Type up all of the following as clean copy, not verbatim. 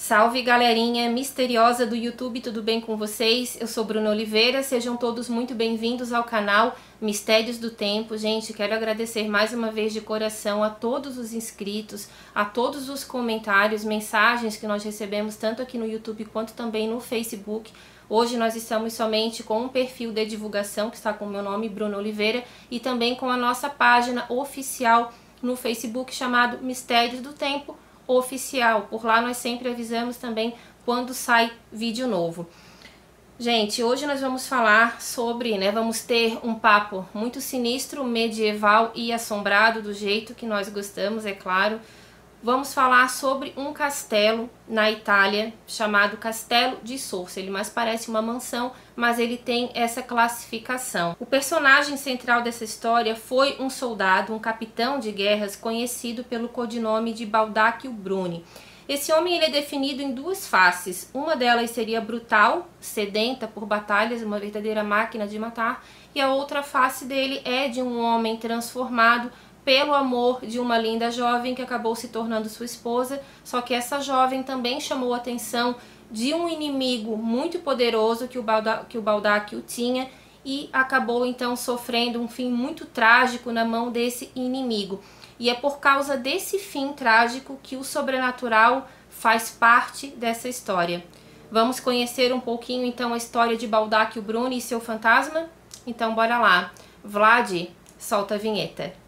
Salve galerinha misteriosa do YouTube, tudo bem com vocês? Eu sou Bruna Oliveira, sejam todos muito bem-vindos ao canal Mistérios do Tempo. Gente, quero agradecer mais uma vez de coração a todos os inscritos, a todos os comentários, mensagens que nós recebemos tanto aqui no YouTube quanto também no Facebook. Hoje nós estamos somente com um perfil de divulgação que está com o meu nome, Bruna Oliveira, e também com a nossa página oficial no Facebook chamado Mistérios do Tempo Oficial. Por lá nós sempre avisamos também quando sai vídeo novo. Gente, hoje nós vamos falar sobre, vamos ter um papo muito sinistro, medieval e assombrado do jeito que nós gostamos, é claro. Vamos falar sobre um castelo na Itália chamado Castelo di Sorso. Ele mais parece uma mansão, mas ele tem essa classificação. O personagem central dessa história foi um soldado, um capitão de guerras conhecido pelo codinome de Baldacchio Bruni. Esse homem ele é definido em duas faces. Uma delas seria brutal, sedenta por batalhas, uma verdadeira máquina de matar. E a outra face dele é de um homem transformado pelo amor de uma linda jovem que acabou se tornando sua esposa, só que essa jovem também chamou a atenção de um inimigo muito poderoso que o Baldacchio tinha e acabou então sofrendo um fim muito trágico na mão desse inimigo. E é por causa desse fim trágico que o sobrenatural faz parte dessa história. Vamos conhecer um pouquinho então a história de Baldacchio Bruni e seu fantasma? Então bora lá. Vlad, solta a vinheta.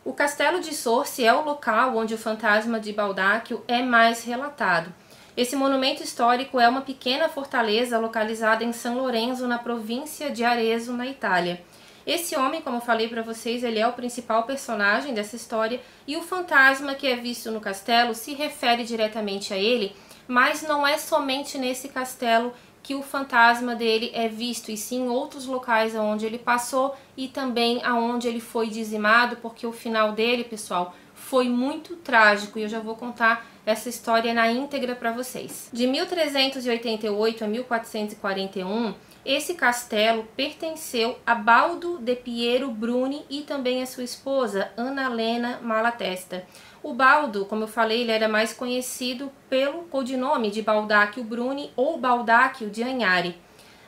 O Castelo di Sorso é o local onde o fantasma de Baldacchio é mais relatado. Esse monumento histórico é uma pequena fortaleza localizada em San Lorenzo, na província de Arezzo, na Itália. Esse homem, como eu falei para vocês, ele é o principal personagem dessa história e o fantasma que é visto no castelo se refere diretamente a ele, mas não é somente nesse castelo que o fantasma dele é visto, e sim em outros locais onde ele passou e também aonde ele foi dizimado, porque o final dele, pessoal, foi muito trágico e eu já vou contar essa história na íntegra para vocês. De 1388 a 1441, esse castelo pertenceu a Baldo de Piero Bruni e também a sua esposa, Annalena Malatesta. O Baldo, como eu falei, ele era mais conhecido pelo codinome de Baldacchio Bruni ou Baldacchio de Agnari.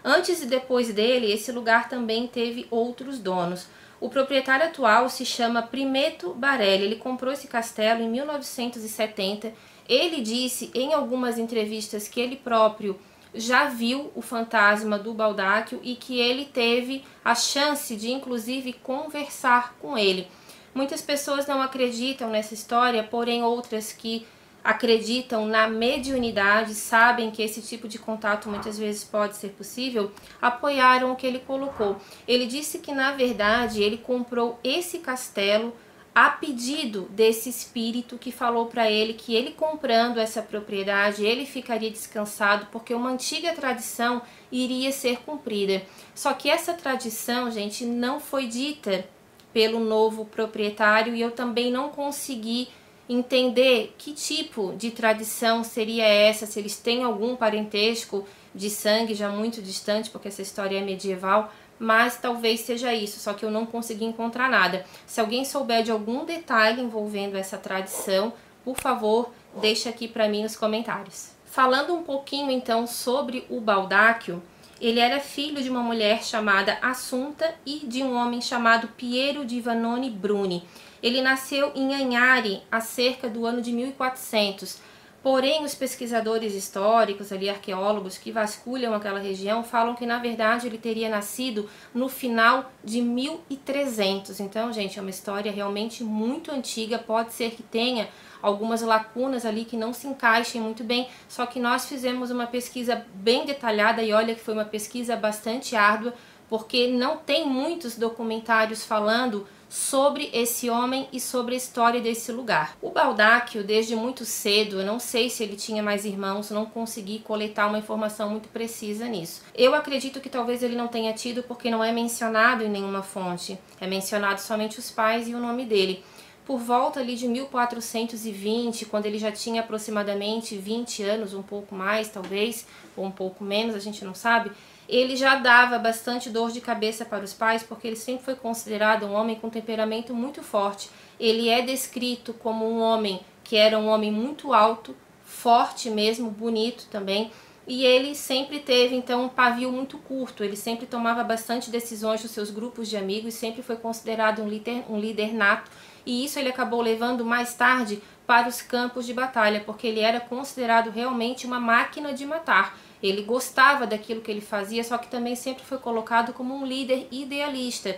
Antes e depois dele, esse lugar também teve outros donos. O proprietário atual se chama Primeto Barelli. Ele comprou esse castelo em 1970. Ele disse em algumas entrevistas que ele próprio já viu o fantasma do Baldacchio e que ele teve a chance de inclusive conversar com ele. Muitas pessoas não acreditam nessa história, porém outras que acreditam na mediunidade, sabem que esse tipo de contato muitas vezes pode ser possível, apoiaram o que ele colocou. Ele disse que na verdade ele comprou esse castelo a pedido desse espírito que falou para ele que ele comprando essa propriedade, ele ficaria descansado porque uma antiga tradição iria ser cumprida. Só que essa tradição, gente, não foi dita pelo novo proprietário e eu também não consegui entender que tipo de tradição seria essa, se eles têm algum parentesco de sangue já muito distante, porque essa história é medieval, mas talvez seja isso, só que eu não consegui encontrar nada. Se alguém souber de algum detalhe envolvendo essa tradição, por favor, deixa aqui para mim nos comentários. Falando um pouquinho então sobre o Baldacchio, ele era filho de uma mulher chamada Assunta e de um homem chamado Piero di Vanoni Bruni. Ele nasceu em Agnari há cerca do ano de 1400. Porém, os pesquisadores históricos, arqueólogos que vasculham aquela região, falam que na verdade ele teria nascido no final de 1300. Então, gente, é uma história realmente muito antiga, pode ser que tenha algumas lacunas ali que não se encaixem muito bem, só que nós fizemos uma pesquisa bem detalhada e olha que foi uma pesquisa bastante árdua, porque não tem muitos documentários falando sobre esse homem e sobre a história desse lugar. O Baldacchio, desde muito cedo, eu não sei se ele tinha mais irmãos, não consegui coletar uma informação muito precisa nisso. Eu acredito que talvez ele não tenha tido porque não é mencionado em nenhuma fonte, é mencionado somente os pais e o nome dele. por volta ali de 1420, quando ele já tinha aproximadamente 20 anos, um pouco mais talvez, ou um pouco menos, a gente não sabe, ele já dava bastante dor de cabeça para os pais, porque ele sempre foi considerado um homem com temperamento muito forte. Ele é descrito como um homem que era um homem muito alto, forte mesmo, bonito também, e ele sempre teve então um pavio muito curto, ele sempre tomava bastante decisões dos seus grupos de amigos, sempre foi considerado um líder nato, e isso ele acabou levando mais tarde para os campos de batalha, porque ele era considerado realmente uma máquina de matar. Ele gostava daquilo que ele fazia, só que também sempre foi colocado como um líder idealista.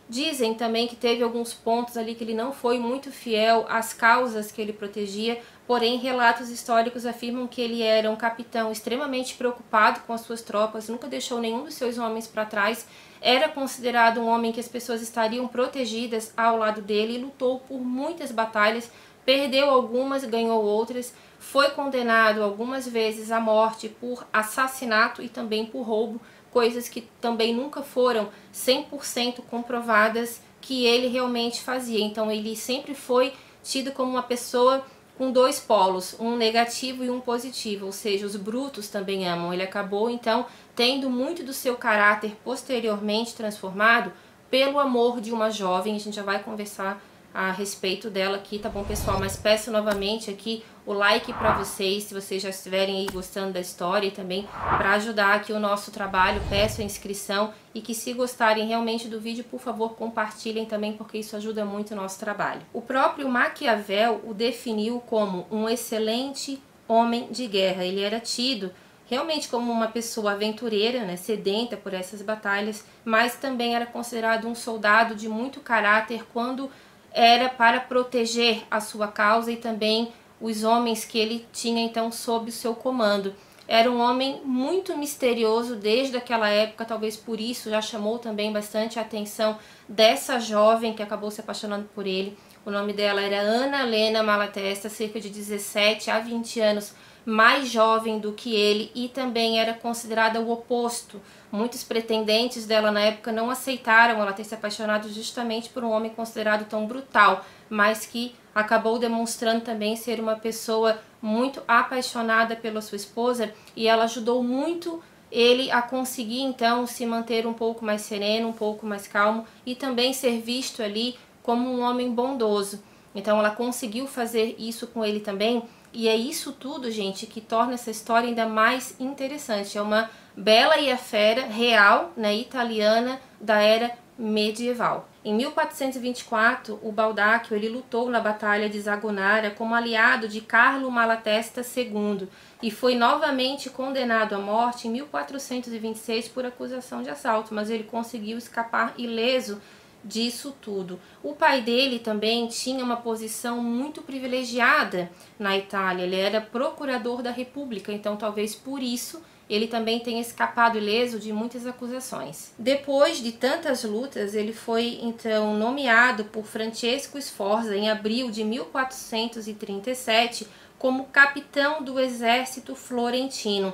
Dizem também que teve alguns pontos ali que ele não foi muito fiel às causas que ele protegia, porém relatos históricos afirmam que ele era um capitão extremamente preocupado com as suas tropas, nunca deixou nenhum dos seus homens para trás, era considerado um homem que as pessoas estariam protegidas ao lado dele e lutou por muitas batalhas, perdeu algumas, ganhou outras, foi condenado algumas vezes à morte por assassinato e também por roubo, coisas que também nunca foram 100% comprovadas que ele realmente fazia. Então ele sempre foi tido como uma pessoa com dois polos, um negativo e um positivo, ou seja, os brutos também amam. Ele acabou então tendo muito do seu caráter posteriormente transformado pelo amor de uma jovem. A gente já vai conversar a respeito dela aqui, tá bom, pessoal? Mas peço novamente aqui o like para vocês, se vocês já estiverem aí gostando da história, e também para ajudar aqui o nosso trabalho, peço a inscrição, e que se gostarem realmente do vídeo, por favor, compartilhem também, porque isso ajuda muito o nosso trabalho. O próprio Maquiavel o definiu como um excelente homem de guerra. Ele era tido realmente como uma pessoa aventureira, né, sedenta por essas batalhas, mas também era considerado um soldado de muito caráter quando era para proteger a sua causa e também os homens que ele tinha então sob o seu comando. Era um homem muito misterioso desde aquela época, talvez por isso já chamou também bastante a atenção dessa jovem que acabou se apaixonando por ele. O nome dela era Ana Helena Malatesta, cerca de 17 a 20 anos mais jovem do que ele, e também era considerada o oposto. Muitos pretendentes dela na época não aceitaram ela ter se apaixonado justamente por um homem considerado tão brutal, mas que acabou demonstrando também ser uma pessoa muito apaixonada pela sua esposa, e ela ajudou muito ele a conseguir então se manter um pouco mais sereno, um pouco mais calmo, e também ser visto ali como um homem bondoso. Então ela conseguiu fazer isso com ele também, e é isso tudo, gente, que torna essa história ainda mais interessante. É uma Bela e a Fera real, né, italiana, da era medieval. Em 1424, o Baldacchio ele lutou na Batalha de Zagonara como aliado de Carlo Malatesta II e foi novamente condenado à morte em 1426 por acusação de assalto, mas ele conseguiu escapar ileso disso tudo. O pai dele também tinha uma posição muito privilegiada na Itália, ele era procurador da República, então talvez por isso ele também tenha escapado ileso de muitas acusações. Depois de tantas lutas, ele foi então nomeado por Francesco Sforza em abril de 1437 como capitão do exército florentino.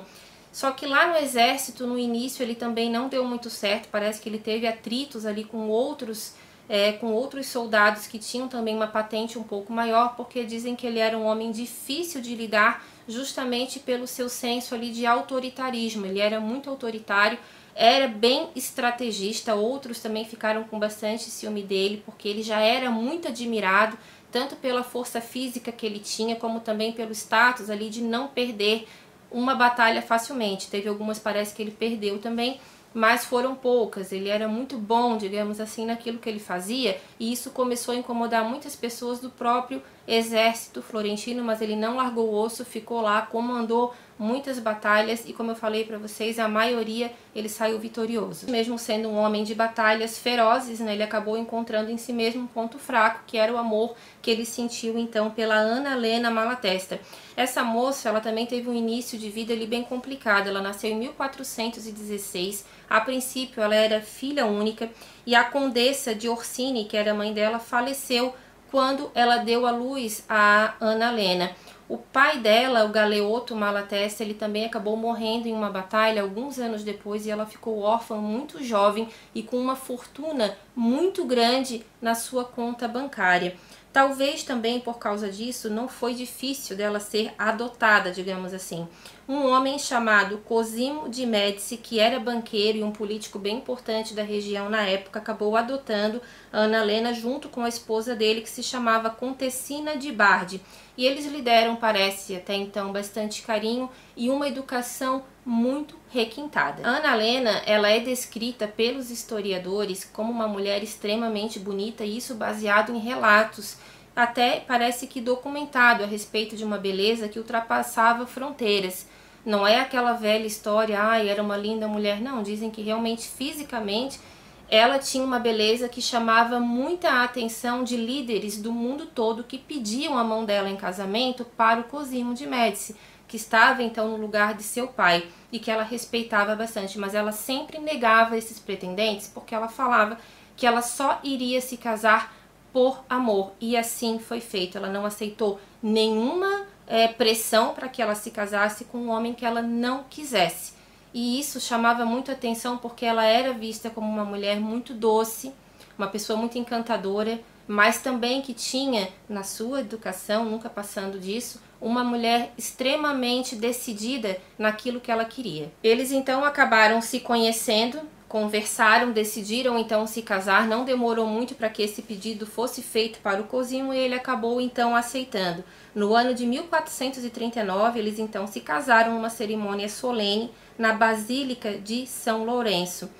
Só que lá no exército, no início, ele também não deu muito certo, parece que ele teve atritos ali com outros soldados que tinham também uma patente um pouco maior, porque dizem que ele era um homem difícil de lidar, justamente pelo seu senso ali de autoritarismo. Ele era muito autoritário, era bem estrategista, outros também ficaram com bastante ciúme dele, porque ele já era muito admirado, tanto pela força física que ele tinha, como também pelo status ali de não perder uma batalha facilmente. Teve algumas, parece que ele perdeu também, mas foram poucas. Ele era muito bom, digamos assim, naquilo que ele fazia, e isso começou a incomodar muitas pessoas do próprio exército florentino, mas ele não largou o osso, ficou lá, comandou muitas batalhas e, como eu falei para vocês, a maioria ele saiu vitorioso. Mesmo sendo um homem de batalhas ferozes, né, ele acabou encontrando em si mesmo um ponto fraco, que era o amor que ele sentiu então pela Ana Helena Malatesta. Essa moça, ela também teve um início de vida ali bem complicado. Ela nasceu em 1416. A princípio ela era filha única e a condessa de Orsini, que era a mãe dela, faleceu quando ela deu à luz a Ana Helena. O pai dela, o Galeotto Malatesta, ele também acabou morrendo em uma batalha alguns anos depois, e ela ficou órfã muito jovem e com uma fortuna muito grande na sua conta bancária. Talvez também por causa disso não foi difícil dela ser adotada, digamos assim. Um homem chamado Cosimo de Médici, que era banqueiro e um político bem importante da região na época, acabou adotando a Ana Helena junto com a esposa dele, que se chamava Contessina de Bardi. E eles lhe deram, parece até então, bastante carinho e uma educação muito requintada. A Ana Helena, ela é descrita pelos historiadores como uma mulher extremamente bonita, e isso baseado em relatos, até parece que documentado, a respeito de uma beleza que ultrapassava fronteiras. Não é aquela velha história, era uma linda mulher, não. Dizem que realmente, fisicamente, ela tinha uma beleza que chamava muita atenção de líderes do mundo todo que pediam a mão dela em casamento para o Cosimo de Médici, que estava então no lugar de seu pai e que ela respeitava bastante, mas ela sempre negava esses pretendentes porque ela falava que ela só iria se casar por amor, e assim foi feito. Ela não aceitou nenhuma pressão para que ela se casasse com um homem que ela não quisesse. E isso chamava muito atenção porque ela era vista como uma mulher muito doce, uma pessoa muito encantadora, mas também que tinha na sua educação, nunca passando disso, uma mulher extremamente decidida naquilo que ela queria. Eles então acabaram se conhecendo, conversaram, decidiram então se casar. Não demorou muito para que esse pedido fosse feito para o Cosimo e ele acabou então aceitando. No ano de 1439, eles então se casaram numa cerimônia solene na Basílica de São Lourenço.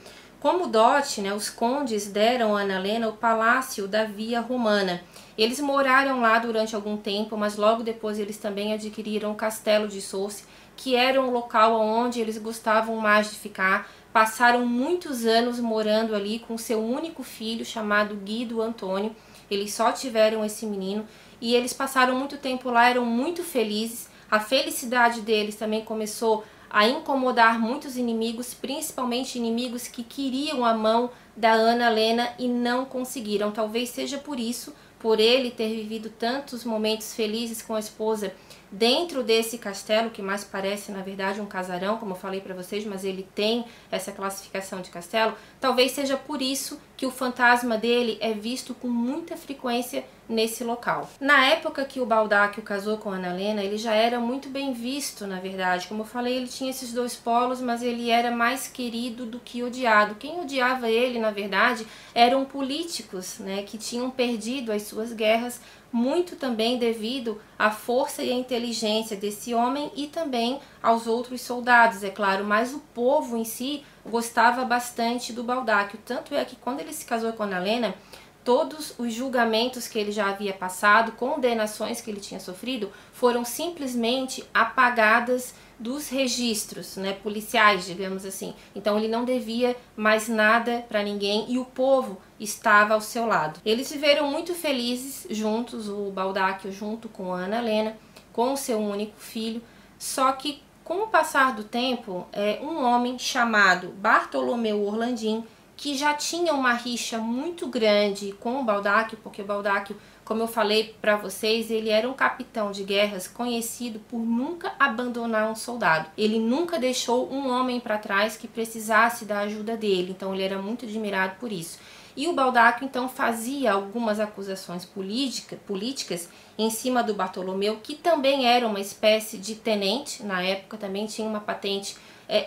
Como dote, os condes deram a Ana Helena o Palácio da Via Romana. Eles moraram lá durante algum tempo, mas logo depois eles também adquiriram o Castelo de Sorce, que era um local onde eles gostavam mais de ficar. Passaram muitos anos morando ali com seu único filho, chamado Guido Antônio. Eles só tiveram esse menino e eles passaram muito tempo lá, eram muito felizes. A felicidade deles também começou a incomodar muitos inimigos, principalmente inimigos que queriam a mão da Ana Helena e não conseguiram. Talvez seja por isso, por ele ter vivido tantos momentos felizes com a esposa dentro desse castelo, que mais parece, na verdade, um casarão, como eu falei para vocês, mas ele tem essa classificação de castelo. Talvez seja por isso que o fantasma dele é visto com muita frequência nesse local. Na época que o Baldacchio casou com Ana Helena, ele já era muito bem visto, na verdade. Como eu falei, ele tinha esses dois polos, mas ele era mais querido do que odiado. Quem odiava ele, na verdade, eram políticos, que tinham perdido as suas guerras, muito também devido à força e à inteligência desse homem e também aos outros soldados, é claro, mas o povo em si gostava bastante do Baldacchio. Tanto é que quando ele se casou com Ana Helena, todos os julgamentos que ele já havia passado, condenações que ele tinha sofrido, foram simplesmente apagadas dos registros, policiais, digamos assim. Então ele não devia mais nada para ninguém e o povo estava ao seu lado. Eles viveram muito felizes juntos, o Baldacchio junto com a Ana Helena, com o seu único filho. Só que com o passar do tempo, um homem chamado Bartolomeu Orlandin, que já tinha uma rixa muito grande com o Baldacchio, porque o Baldacchio, como eu falei para vocês, ele era um capitão de guerras conhecido por nunca abandonar um soldado. Ele nunca deixou um homem para trás que precisasse da ajuda dele, então ele era muito admirado por isso. E o Baldacchio então fazia algumas acusações políticas em cima do Bartolomeu, que também era uma espécie de tenente, na época também tinha uma patente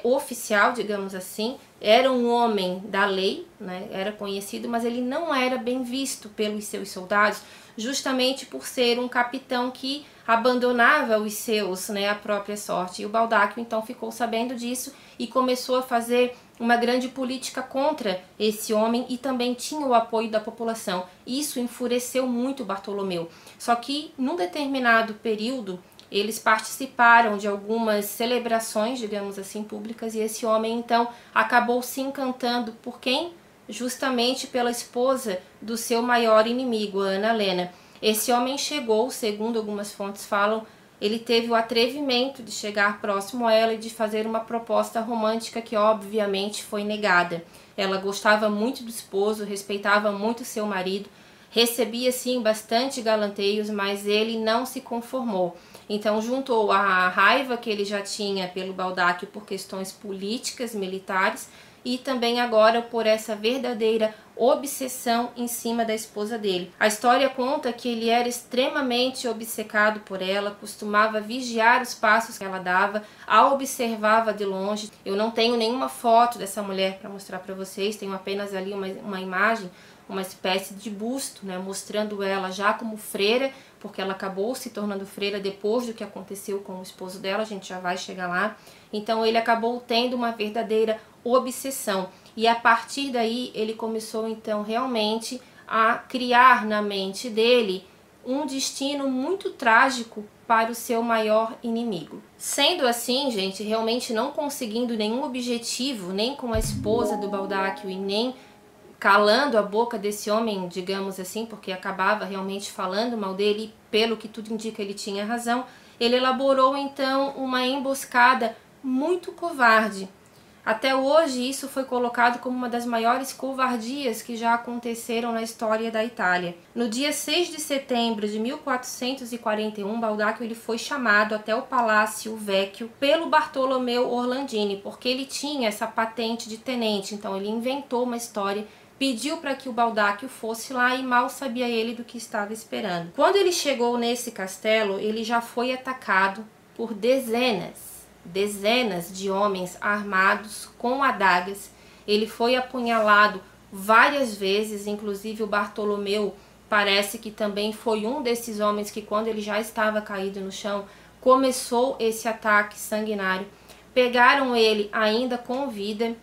oficial, digamos assim, era um homem da lei, era conhecido, mas ele não era bem visto pelos seus soldados, justamente por ser um capitão que abandonava os seus, a própria sorte. E o Baldacchio então ficou sabendo disso e começou a fazer uma grande política contra esse homem e também tinha o apoio da população. Isso enfureceu muito Bartolomeu. Só que num determinado período eles participaram de algumas celebrações, digamos assim, públicas, e esse homem então acabou se encantando por quem? Justamente pela esposa do seu maior inimigo, a Ana Helena. Esse homem chegou, segundo algumas fontes falam, ele teve o atrevimento de chegar próximo a ela e de fazer uma proposta romântica que obviamente foi negada. Ela gostava muito do esposo, respeitava muito seu marido, recebia sim bastante galanteios, mas ele não se conformou. Então juntou a raiva que ele já tinha pelo Baldacchio por questões políticas, militares, e também agora por essa verdadeira obsessão em cima da esposa dele. A história conta que ele era extremamente obcecado por ela, costumava vigiar os passos que ela dava, a observava de longe. Eu não tenho nenhuma foto dessa mulher para mostrar para vocês, tenho apenas ali uma imagem, uma espécie de busto, né, mostrando ela já como freira, porque ela acabou se tornando freira depois do que aconteceu com o esposo dela, a gente já vai chegar lá. Então ele acabou tendo uma verdadeira obsessão. E a partir daí ele começou então realmente a criar na mente dele um destino muito trágico para o seu maior inimigo. Sendo assim, gente, realmente não conseguindo nenhum objetivo, nem com a esposa do Baldáquio e nem calando a boca desse homem, digamos assim, porque acabava realmente falando mal dele, e pelo que tudo indica ele tinha razão, ele elaborou então uma emboscada muito covarde. Até hoje isso foi colocado como uma das maiores covardias que já aconteceram na história da Itália. No dia 6 de setembro de 1441, Baldáquio ele foi chamado até o Palácio Vecchio pelo Bartolomeu Orlandini, porque ele tinha essa patente de tenente, então ele inventou uma história, pediu para que o Baldáquio fosse lá e mal sabia ele do que estava esperando. Quando ele chegou nesse castelo, ele já foi atacado por dezenas de homens armados com adagas. Ele foi apunhalado várias vezes, inclusive o Bartolomeu parece que também foi um desses homens que, quando ele já estava caído no chão, começou esse ataque sanguinário. Pegaram ele ainda com vida,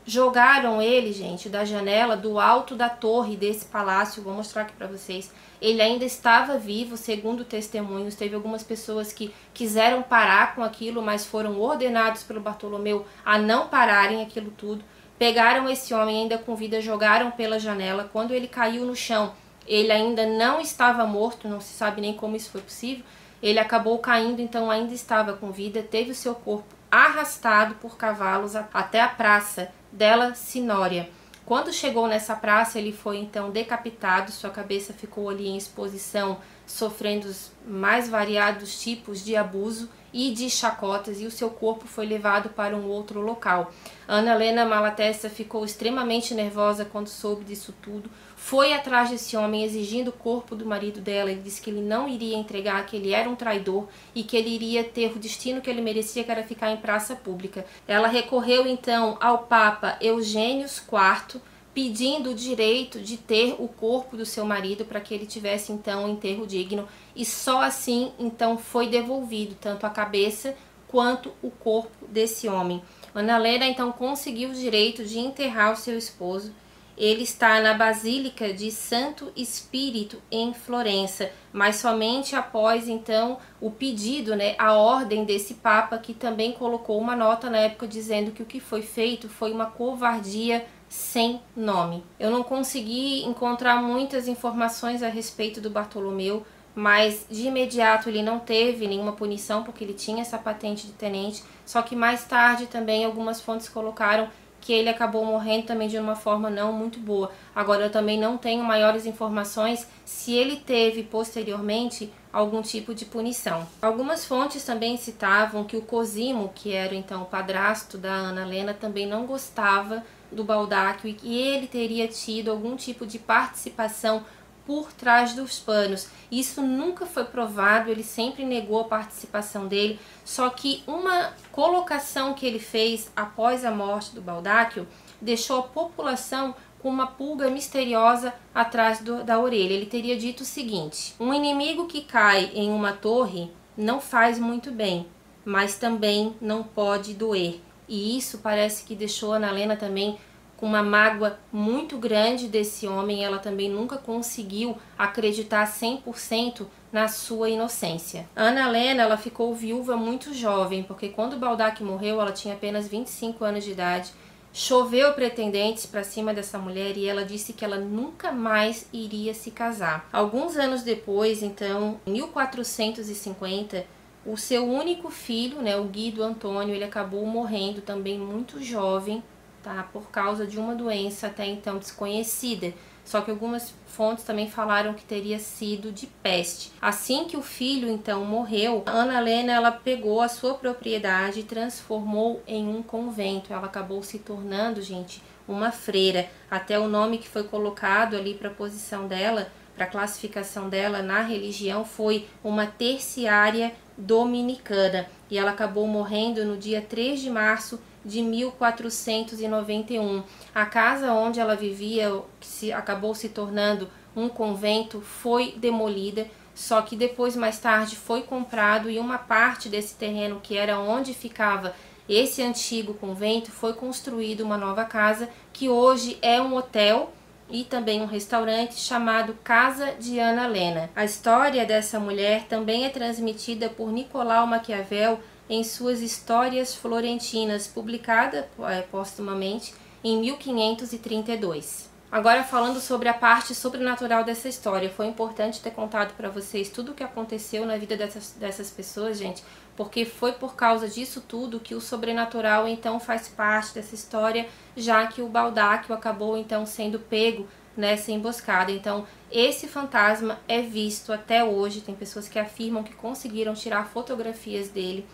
jogaram ele, gente, da janela do alto da torre desse palácio. Vou mostrar aqui para vocês. Ele ainda estava vivo, segundo testemunhos. Teve algumas pessoas que quiseram parar com aquilo, mas foram ordenados pelo Bartolomeu a não pararem aquilo tudo. Pegaram esse homem ainda com vida, jogaram pela janela. Quando ele caiu no chão, ele ainda não estava morto, não se sabe nem como isso foi possível. Ele acabou caindo, então ainda estava com vida, teve o seu corpo arrastado por cavalos até a praça della Signoria. Quando chegou nessa praça, ele foi então decapitado, sua cabeça ficou ali em exposição, sofrendo os mais variados tipos de abuso e de chacotas, e o seu corpo foi levado para um outro local. Anna Helena Malatesta ficou extremamente nervosa quando soube disso tudo, foi atrás desse homem exigindo o corpo do marido dela. Ele disse que ele não iria entregar, que ele era um traidor e que ele iria ter o destino que ele merecia, que era ficar em praça pública. Ela recorreu então ao Papa Eugênio IV, pedindo o direito de ter o corpo do seu marido para que ele tivesse então um enterro digno, e só assim então foi devolvido tanto a cabeça quanto o corpo desse homem. Anna Helena então conseguiu o direito de enterrar o seu esposo. Ele está na Basílica de Santo Espírito em Florença, mas somente após então o pedido, né, a ordem desse Papa, que também colocou uma nota na época dizendo que o que foi feito foi uma covardia sem nome. Eu não consegui encontrar muitas informações a respeito do Bartolomeu, mas de imediato ele não teve nenhuma punição porque ele tinha essa patente de tenente, só que mais tarde também algumas fontes colocaram que ele acabou morrendo também de uma forma não muito boa. Agora eu também não tenho maiores informações se ele teve posteriormente algum tipo de punição. Algumas fontes também citavam que o Cosimo, que era então o padrasto da Anna Helena, também não gostava do Baldáquio e que ele teria tido algum tipo de participação por trás dos panos. Isso nunca foi provado, ele sempre negou a participação dele, só que uma colocação que ele fez após a morte do Baldáquio deixou a população com uma pulga misteriosa atrás da orelha. Ele teria dito o seguinte: um inimigo que cai em uma torre não faz muito bem, mas também não pode doer. E isso parece que deixou a Anna Helena também com uma mágoa muito grande desse homem. Ela também nunca conseguiu acreditar 100% na sua inocência. Anna Helena, ela ficou viúva muito jovem, porque quando o Baldáquio morreu, ela tinha apenas 25 anos de idade. Choveu pretendentes para cima dessa mulher e ela disse que ela nunca mais iria se casar. Alguns anos depois, então, em 1450, o seu único filho, né, o Guido Antônio, ele acabou morrendo também muito jovem tá? Por causa de uma doença até então desconhecida. Só que algumas fontes também falaram que teria sido de peste. Assim que o filho então morreu, Ana Helena ela pegou a sua propriedade e transformou em um convento. Ela acabou se tornando, gente, uma freira. Até o nome que foi colocado ali para a posição dela, para a classificação dela na religião, foi uma terciária dominicana. E ela acabou morrendo no dia 3 de março de 1491. A casa onde ela vivia, que acabou se tornando um convento, foi demolida, só que depois, mais tarde, foi comprado e uma parte desse terreno, que era onde ficava esse antigo convento, foi construída uma nova casa, que hoje é um hotel e também um restaurante chamado Casa de Ana Helena. A história dessa mulher também é transmitida por Nicolau Maquiavel em suas Histórias Florentinas, publicada póstumamente em 1532. Agora, falando sobre a parte sobrenatural dessa história, foi importante ter contado para vocês tudo o que aconteceu na vida dessas pessoas, gente, porque foi por causa disso tudo que o sobrenatural então faz parte dessa história, já que o Baldáquio acabou então sendo pego nessa emboscada. Então, esse fantasma é visto até hoje, tem pessoas que afirmam que conseguiram tirar fotografias dele.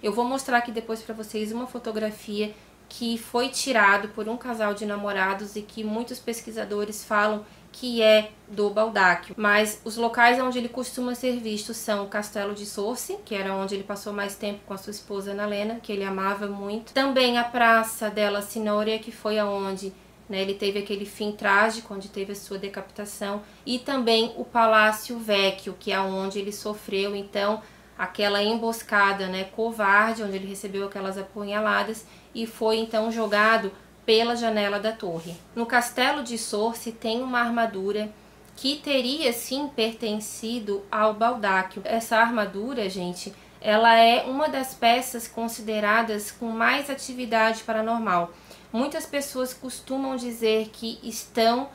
Eu vou mostrar aqui depois para vocês uma fotografia que foi tirado por um casal de namorados e que muitos pesquisadores falam que é do Baldáquio. Mas os locais onde ele costuma ser visto são o Castelo de Sorce, que era onde ele passou mais tempo com a sua esposa Ana Helena, que ele amava muito. Também a Praça della Signoria, que foi aonde ele teve aquele fim trágico, onde teve a sua decapitação. E também o Palácio Vecchio, que é onde ele sofreu, então, aquela emboscada covarde, onde ele recebeu aquelas apunhaladas e foi então jogado pela janela da torre. No Castelo de Sorce tem uma armadura que teria sim pertencido ao Baldáquio. Essa armadura, gente, ela é uma das peças consideradas com mais atividade paranormal. Muitas pessoas costumam dizer que estão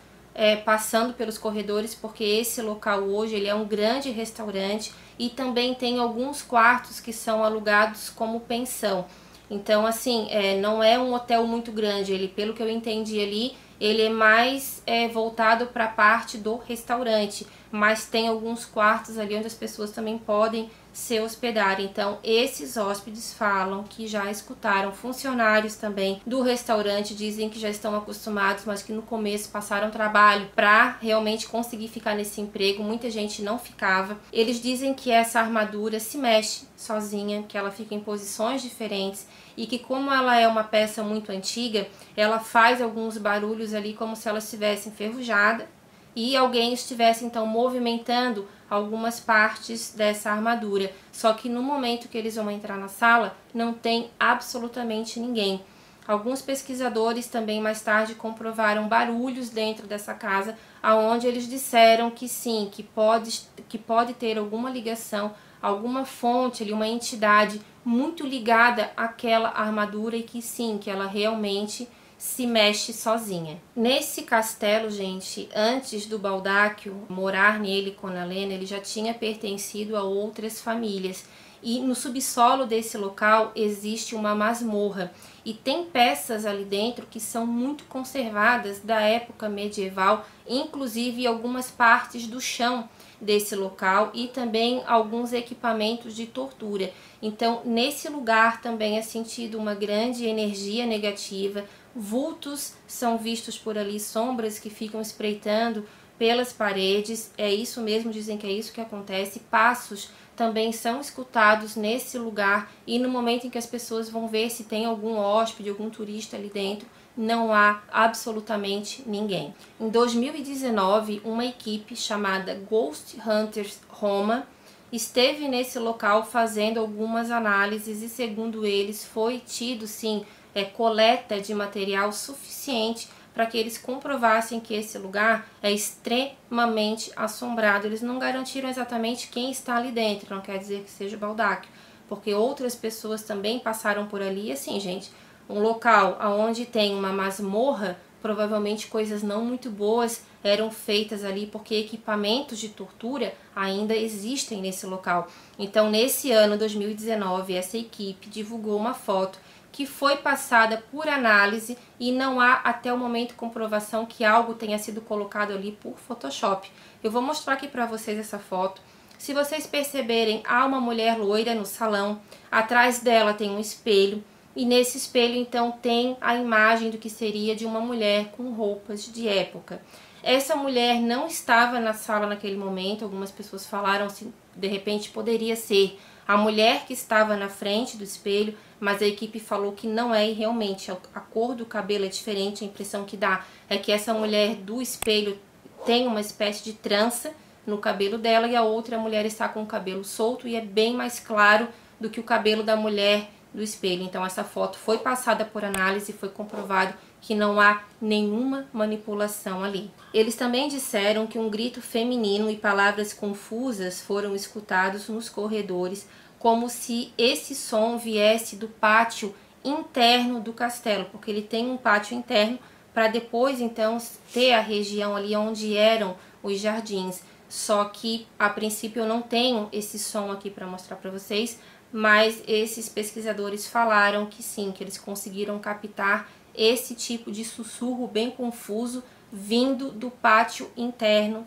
passando pelos corredores, porque esse local hoje ele é um grande restaurante e também tem alguns quartos que são alugados como pensão. Então, assim, não é um hotel muito grande, ele, pelo que eu entendi ali, ele é mais voltado para a parte do restaurante, mas tem alguns quartos ali onde as pessoas também podem se hospedar. Então, esses hóspedes falam que já escutaram, funcionários também do restaurante dizem que já estão acostumados, mas que no começo passaram trabalho para realmente conseguir ficar nesse emprego. Muita gente não ficava. Eles dizem que essa armadura se mexe sozinha, que ela fica em posições diferentes e que, como ela é uma peça muito antiga, ela faz alguns barulhos ali como se ela estivesse enferrujada e alguém estivesse então movimentando algumas partes dessa armadura. Só que no momento que eles vão entrar na sala, não tem absolutamente ninguém. Alguns pesquisadores também mais tarde comprovaram barulhos dentro dessa casa, aonde eles disseram que sim, que pode ter alguma ligação, alguma fonte ali, uma entidade muito ligada àquela armadura e que sim, que ela realmente se mexe sozinha. Nesse castelo, gente, antes do Baldáquio morar nele com Ana Helena, ele já tinha pertencido a outras famílias. E no subsolo desse local existe uma masmorra. E tem peças ali dentro que são muito conservadas da época medieval, inclusive algumas partes do chão desse local e também alguns equipamentos de tortura. Então, nesse lugar também é sentido uma grande energia negativa. Vultos são vistos por ali, sombras que ficam espreitando pelas paredes, é isso mesmo, dizem que é isso que acontece. Passos também são escutados nesse lugar e no momento em que as pessoas vão ver se tem algum hóspede, algum turista ali dentro, não há absolutamente ninguém. Em 2019, uma equipe chamada Ghost Hunters Roma esteve nesse local fazendo algumas análises e, segundo eles, foi tido sim coleta de material suficiente para que eles comprovassem que esse lugar é extremamente assombrado. Eles não garantiram exatamente quem está ali dentro, não quer dizer que seja o Baldáquio, porque outras pessoas também passaram por ali. E assim, gente, um local onde tem uma masmorra, provavelmente coisas não muito boas eram feitas ali, porque equipamentos de tortura ainda existem nesse local. Então, nesse ano 2019, essa equipe divulgou uma foto que foi passada por análise e não há até o momento comprovação que algo tenha sido colocado ali por Photoshop. Eu vou mostrar aqui para vocês essa foto. Se vocês perceberem, há uma mulher loira no salão, atrás dela tem um espelho, e nesse espelho então tem a imagem do que seria de uma mulher com roupas de época. Essa mulher não estava na sala naquele momento, algumas pessoas falaram se de repente poderia ser a mulher que estava na frente do espelho, mas a equipe falou que não é, e realmente a cor do cabelo é diferente, a impressão que dá é que essa mulher do espelho tem uma espécie de trança no cabelo dela e a outra mulher está com o cabelo solto e é bem mais claro do que o cabelo da mulher do espelho. Então essa foto foi passada por análise e foi comprovado que não há nenhuma manipulação ali. Eles também disseram que um grito feminino e palavras confusas foram escutados nos corredores, como se esse som viesse do pátio interno do castelo, porque ele tem um pátio interno para depois então ter a região ali onde eram os jardins. Só que a princípio eu não tenho esse som aqui para mostrar para vocês, mas esses pesquisadores falaram que sim, que eles conseguiram captar esse tipo de sussurro bem confuso vindo do pátio interno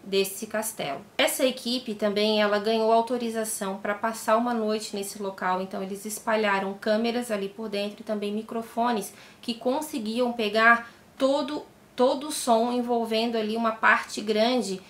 desse castelo. Essa equipe também ela ganhou autorização para passar uma noite nesse local, então eles espalharam câmeras ali por dentro e também microfones que conseguiam pegar todo o som envolvendo ali uma parte grande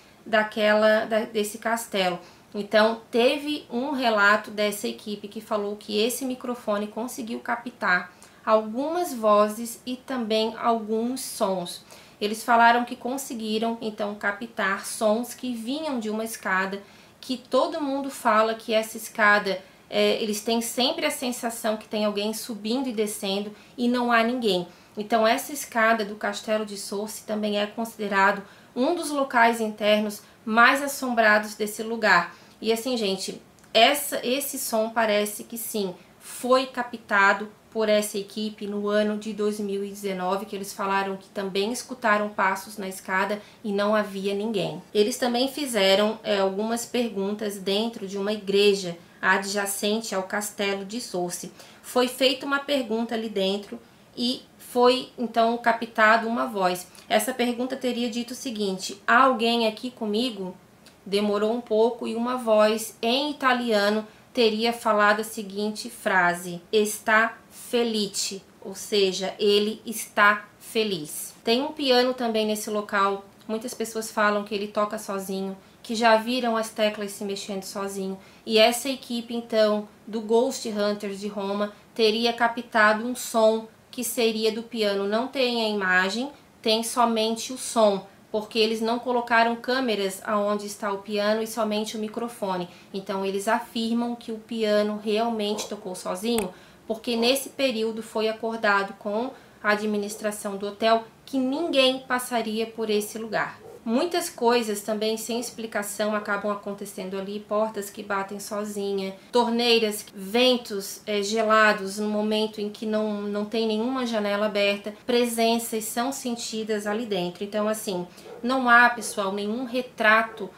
desse castelo. Então teve um relato dessa equipe que falou que esse microfone conseguiu captar algumas vozes e também alguns sons. Eles falaram que conseguiram então captar sons que vinham de uma escada, que todo mundo fala que essa escada, eles têm sempre a sensação que tem alguém subindo e descendo e não há ninguém. Então essa escada do Castelo de Source também é considerado um dos locais internos mais assombrados desse lugar. E assim, gente, esse som parece que sim, foi captado por essa equipe no ano de 2019, que eles falaram que também escutaram passos na escada e não havia ninguém. Eles também fizeram algumas perguntas dentro de uma igreja adjacente ao Castelo de Source. Foi feita uma pergunta ali dentro e foi então captado uma voz. Essa pergunta teria dito o seguinte: há alguém aqui comigo? Demorou um pouco e uma voz em italiano teria falado a seguinte frase: está felice, ou seja, ele está feliz. Tem um piano também nesse local, muitas pessoas falam que ele toca sozinho, que já viram as teclas se mexendo sozinho, e essa equipe então do Ghost Hunters de Roma teria captado um som que seria do piano. Não tem a imagem, tem somente o som, porque eles não colocaram câmeras aonde está o piano e somente o microfone. Então eles afirmam que o piano realmente tocou sozinho, porque nesse período foi acordado com a administração do hotel que ninguém passaria por esse lugar. Muitas coisas também sem explicação acabam acontecendo ali, portas que batem sozinha, torneiras, ventos gelados no momento em que não tem nenhuma janela aberta, presenças são sentidas ali dentro. Então assim, não há, pessoal, nenhum retrato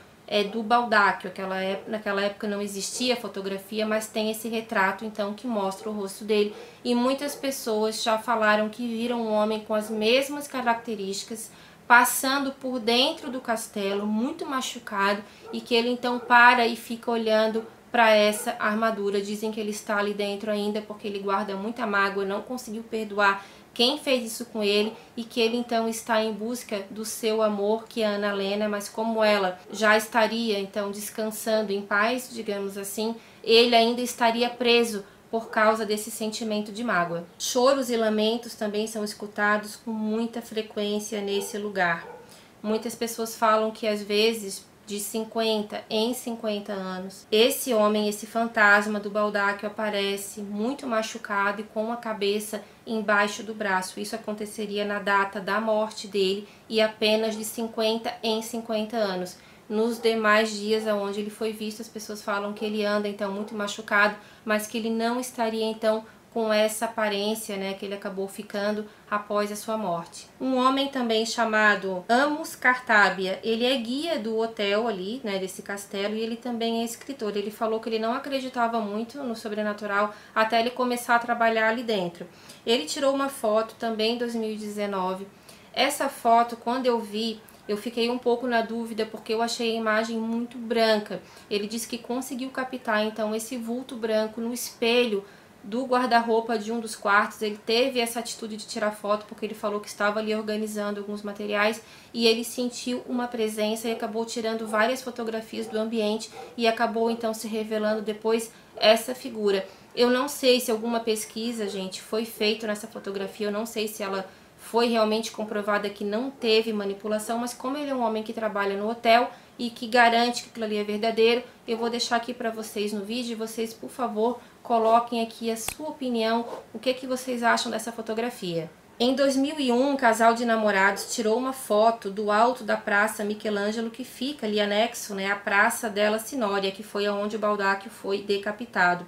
do Baldaquio. Naquela época não existia fotografia, mas tem esse retrato então que mostra o rosto dele, e muitas pessoas já falaram que viram um homem com as mesmas características passando por dentro do castelo, muito machucado, e que ele então para e fica olhando para essa armadura. Dizem que ele está ali dentro ainda porque ele guarda muita mágoa, não conseguiu perdoar quem fez isso com ele, e que ele então está em busca do seu amor, que é a Ana Lena, mas como ela já estaria então descansando em paz, digamos assim, ele ainda estaria preso por causa desse sentimento de mágoa. Choros e lamentos também são escutados com muita frequência nesse lugar. Muitas pessoas falam que às vezes de 50 em 50 anos, esse homem, esse fantasma do Baldaquio aparece muito machucado e com a cabeça embaixo do braço. Isso aconteceria na data da morte dele e apenas de 50 em 50 anos. Nos demais dias onde ele foi visto, as pessoas falam que ele anda então muito machucado, mas que ele não estaria então com essa aparência, né, que ele acabou ficando após a sua morte. Um homem também chamado Amos Cartabia, ele é guia do hotel ali, né, desse castelo, e ele também é escritor. Ele falou que ele não acreditava muito no sobrenatural até ele começar a trabalhar ali dentro. Ele tirou uma foto também em 2019. Essa foto, quando eu vi, eu fiquei um pouco na dúvida porque eu achei a imagem muito branca. Ele disse que conseguiu captar então esse vulto branco no espelho do guarda-roupa de um dos quartos. Ele teve essa atitude de tirar foto porque ele falou que estava ali organizando alguns materiais e ele sentiu uma presença e acabou tirando várias fotografias do ambiente e acabou então se revelando depois essa figura. Eu não sei se alguma pesquisa, gente, foi feita nessa fotografia, eu não sei se ela foi realmente comprovada que não teve manipulação, mas como ele é um homem que trabalha no hotel e que garante que aquilo ali é verdadeiro, eu vou deixar aqui para vocês no vídeo e vocês, por favor, coloquem aqui a sua opinião, o que vocês acham dessa fotografia. Em 2001, um casal de namorados tirou uma foto do alto da Praça Michelangelo, que fica ali anexo, né, à Praça della Signoria, que foi onde o Baldacchio foi decapitado.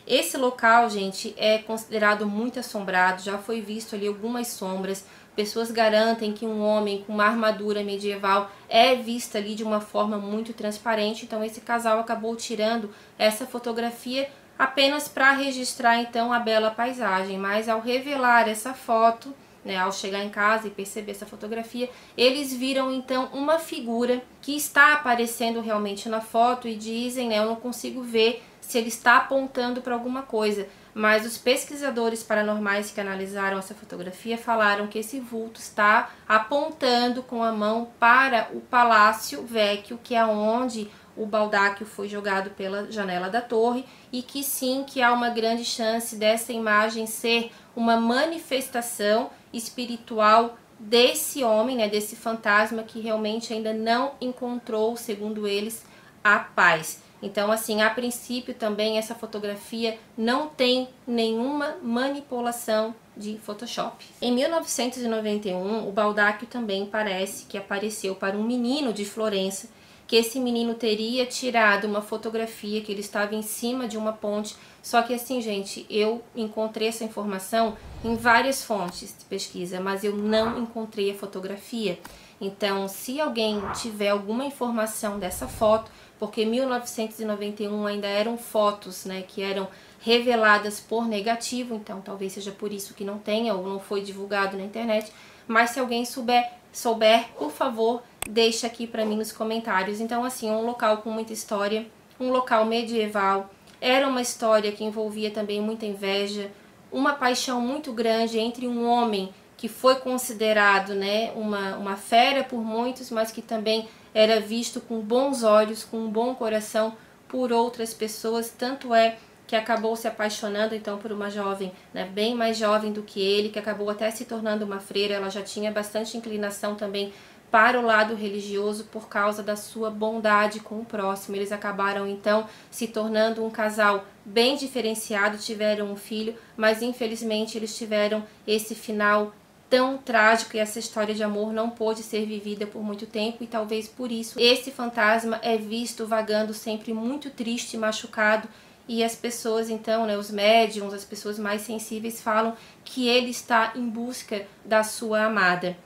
Esse local, gente, é considerado muito assombrado, já foi visto ali algumas sombras. Pessoas garantem que um homem com uma armadura medieval é visto ali de uma forma muito transparente. Então esse casal acabou tirando essa fotografia apenas para registrar então a bela paisagem. Mas ao revelar essa foto, né, ao chegar em casa e perceber essa fotografia, eles viram então uma figura que está aparecendo realmente na foto e dizem, né, eu não consigo ver se ele está apontando para alguma coisa, mas os pesquisadores paranormais que analisaram essa fotografia falaram que esse vulto está apontando com a mão para o Palácio Vecchio, que é onde o Baldacchio foi jogado pela janela da torre, e que sim, que há uma grande chance dessa imagem ser uma manifestação espiritual desse homem, né, desse fantasma que realmente ainda não encontrou, segundo eles, a paz. Então, assim, a princípio também essa fotografia não tem nenhuma manipulação de Photoshop. Em 1991, o Baldacchio também parece que apareceu para um menino de Florença, que esse menino teria tirado uma fotografia, que ele estava em cima de uma ponte. Só que assim, gente, eu encontrei essa informação em várias fontes de pesquisa, mas eu não encontrei a fotografia. Então, se alguém tiver alguma informação dessa foto, porque em 1991 ainda eram fotos, né, que eram reveladas por negativo, então talvez seja por isso que não tenha ou não foi divulgado na internet, mas se alguém souber, por favor, deixa aqui para mim nos comentários. Então, assim, um local com muita história, um local medieval, era uma história que envolvia também muita inveja, uma paixão muito grande entre um homem que foi considerado, né, uma fera por muitos, mas que também era visto com bons olhos, com um bom coração por outras pessoas. Tanto é que acabou se apaixonando então por uma jovem, né, bem mais jovem do que ele, que acabou até se tornando uma freira. Ela já tinha bastante inclinação também para o lado religioso por causa da sua bondade com o próximo. Eles acabaram então se tornando um casal bem diferenciado, tiveram um filho, mas infelizmente eles tiveram esse final tão trágico e essa história de amor não pôde ser vivida por muito tempo, e talvez por isso esse fantasma é visto vagando sempre muito triste e machucado, e as pessoas então, né, os médiums, as pessoas mais sensíveis falam que ele está em busca da sua amada.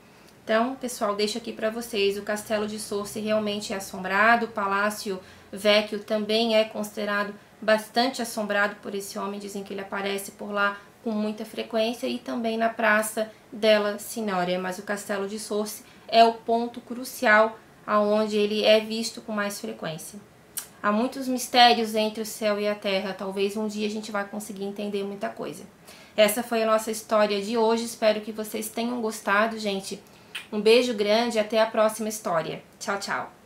Então, pessoal, deixo aqui para vocês, o Castelo de Sorce realmente é assombrado, o Palácio Vecchio também é considerado bastante assombrado por esse homem, dizem que ele aparece por lá com muita frequência, e também na Praça della Signoria, mas o Castelo de Sorce é o ponto crucial aonde ele é visto com mais frequência. Há muitos mistérios entre o céu e a terra, talvez um dia a gente vai conseguir entender muita coisa. Essa foi a nossa história de hoje, espero que vocês tenham gostado, gente. Um beijo grande e até a próxima história. Tchau, tchau!